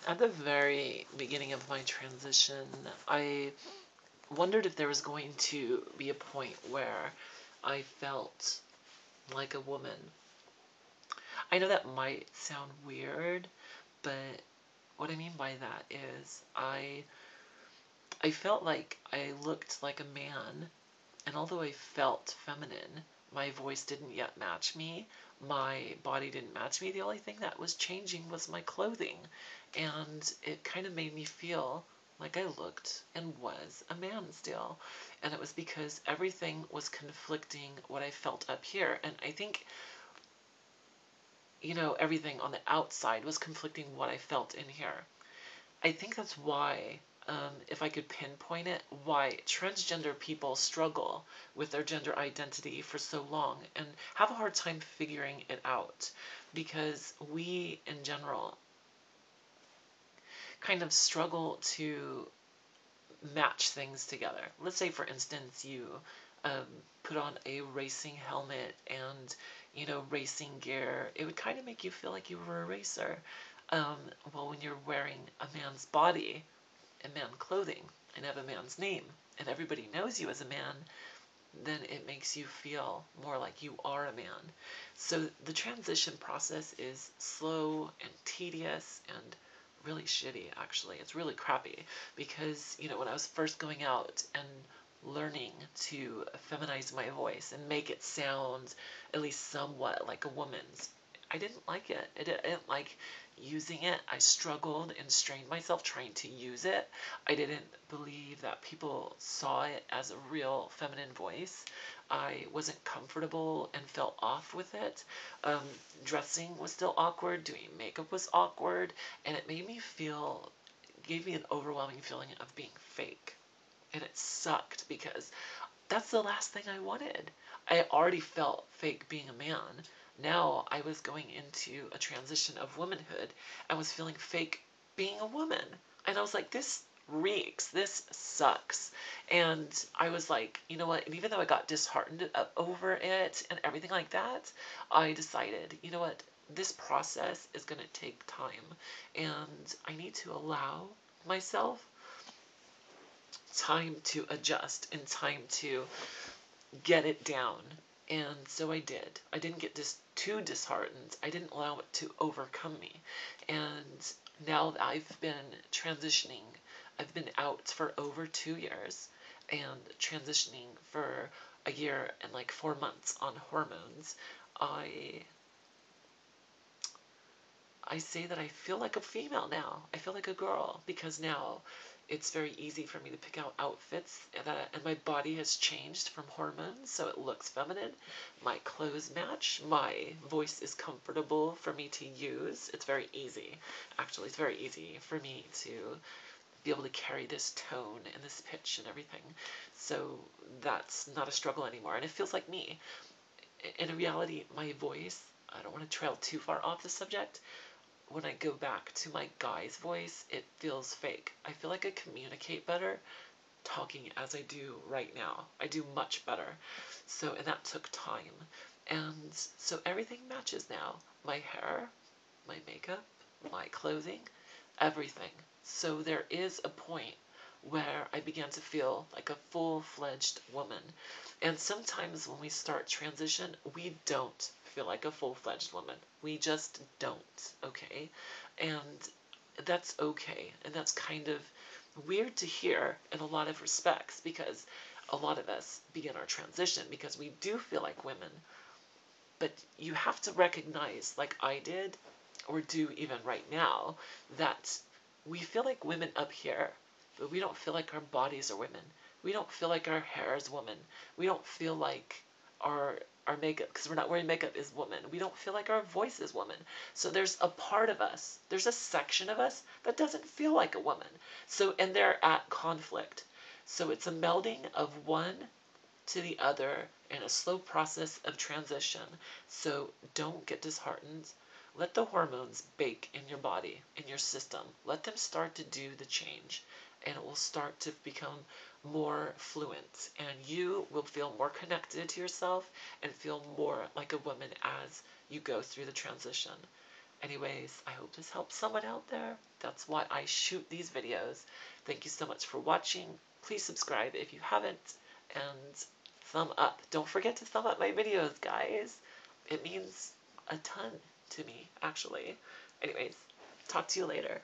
At the very beginning of my transition, I wondered if there was going to be a point where I felt like a woman. I know that might sound weird, but what I mean by that is I felt like I looked like a man, and although I felt feminine, my voice didn't yet match me. My body didn't match me. The only thing that was changing was my clothing, and it kind of made me feel like I looked and was a man still. And it was because everything was conflicting what I felt up here. And I think, everything on the outside was conflicting what I felt in here. I think that's why, if I could pinpoint it, why transgender people struggle with their gender identity for so long and have a hard time figuring it out. Because we, in general, kind of struggle to match things together. Let's say, for instance, you um, put on a racing helmet and, racing gear. It would kind of make you feel like you were a racer. Well, when you're wearing a man's body and man clothing and have a man's name and everybody knows you as a man, then it makes you feel more like you are a man. So the transition process is slow and tedious and really shitty, actually. It's really crappy because, when I was first going out and learning to feminize my voice and make it sound at least somewhat like a woman's, I didn't like it. I didn't like using it. I struggled and strained myself trying to use it. I didn't believe that people saw it as a real feminine voice. I wasn't comfortable and felt off with it. Um, Dressing was still awkward. Doing makeup was awkward. And it gave me an overwhelming feeling of being fake. And it sucked because that's the last thing I wanted. I already felt fake being a man. Now I was going into a transition of womanhood and was feeling fake being a woman. And I was like, this reeks. This sucks. And I was like, you know what? And even though I got disheartened over it and everything like that, I decided, you know what? This process is going to take time. And I need to allow myself time to adjust and time to get it down. And so I did. I didn't get too disheartened. I didn't allow it to overcome me. And now that I've been transitioning, I've been out for over 2 years and transitioning for a year and like 4 months on hormones. I say that I feel like a female now. I feel like a girl because now it's very easy for me to pick out outfits and my body has changed from hormones, so it looks feminine. My clothes match. My voice is comfortable for me to use. It's very easy. Actually, it's very easy for me to be able to carry this tone and this pitch and everything. So that's not a struggle anymore, and it feels like me. In reality, my voice, I don't want to trail too far off the subject. When I go back to my guy's voice, it feels fake. I feel like I communicate better talking as I do right now. I do much better. So, and that took time. And so everything matches now. My hair, my makeup, my clothing, everything. So there is a point where I began to feel like a full-fledged woman. And sometimes when we start transition, we don't feel like a full-fledged woman. We just don't, okay? And that's okay. And that's kind of weird to hear in a lot of respects because a lot of us begin our transition because we do feel like women. But you have to recognize, like I did, or do even right now, that we feel like women up here, but we don't feel like our bodies are women. We don't feel like our hair is woman. We don't feel like our makeup, because we're not wearing makeup, is woman. We don't feel like our voice is woman. So there's a part of us, there's a section of us that doesn't feel like a woman. So, and they're at conflict. So it's a melding of one to the other in a slow process of transition. So don't get disheartened. Let the hormones bake in your body, in your system. Let them start to do the change, and it will start to become more fluent, and you will feel more connected to yourself and feel more like a woman as you go through the transition. Anyways, I hope this helps someone out there. That's why I shoot these videos. Thank you so much for watching. Please subscribe if you haven't, and thumb up. Don't forget to thumb up my videos, guys. It means a ton to me, actually. Anyways, talk to you later.